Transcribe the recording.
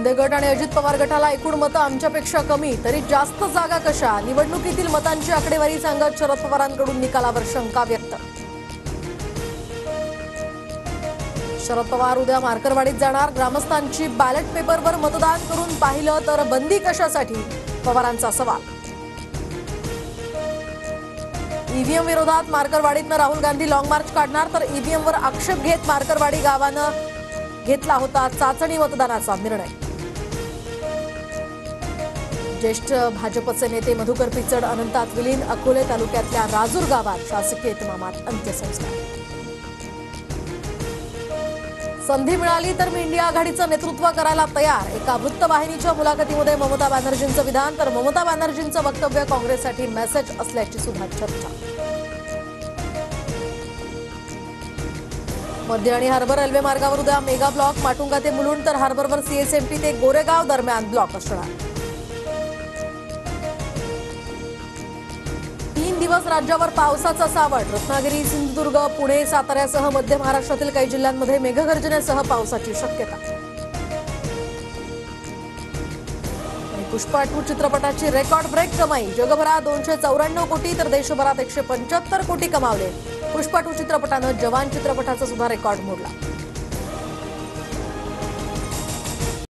शिंदे गट आणि अजित पवार गटाला एकूण मतं आमच्यापेक्षा कमी तरी जास्त जागा कशा? निवडणुकीतील मतांची आकडेवारी सांगत शरद पवारांकडून निकालावर शंका व्यक्त. शरद पवार उद्या मार्करवाडीत जाणार. ग्रामस्थांची बॅलेट पेपरवर मतदान करून पाहिलं तर बंदी कशासाठी? पवारांचा सवाल. ईव्हीएम विरोधात मार्करवाडीतनं राहुल गांधी लॉंग मार्च काढणार तर ईव्हीएमवर आक्षेप घेत मार्करवाडी गावानं घेतला होता चाचणी मतदानाचा निर्णय. ज्येष्ठ भाजपचे नेते मधुकर पिचड अनंतात विलीन. अकोले तालुक्यातल्या राजूर गावात शासकीय इतमामात अंत्यसंस्कार. संधी मिळाली तर मी इंडिया आघाडीचं नेतृत्व करायला तयार. एका वृत्तवाहिनीच्या मुलाखतीमध्ये ममता बॅनर्जींचं विधान तर ममता बॅनर्जींचं वक्तव्य काँग्रेससाठी मेसेज असल्याची सुद्धा चर्चा. मध्य आणि हार्बर रेल्वे मार्गावर उद्या मेगा ब्लॉक. माटुंगा ते मुलुंड तर हार्बरवर सीएसएमटी ते गोरेगाव दरम्यान ब्लॉक असणार. 3 दिवस राज्यावर पावसाचा सावट. रत्नागिरी, सिंधुदुर्ग, पुणे, साताऱ्यासह मध्य महाराष्ट्रातील काही जिल्ह्यांमध्ये मेघगर्जनेसह पावसाची शक्यता. पुष्पा 2 चित्रपटाची रेकॉर्ड ब्रेक कमाई. जगभरात 294 कोटी तर देशभरात 175 कोटी कमावले. पुष्पा 2 चित्रपटानं जवान चित्रपटाचा सुद्धा रेकॉर्ड मोडला.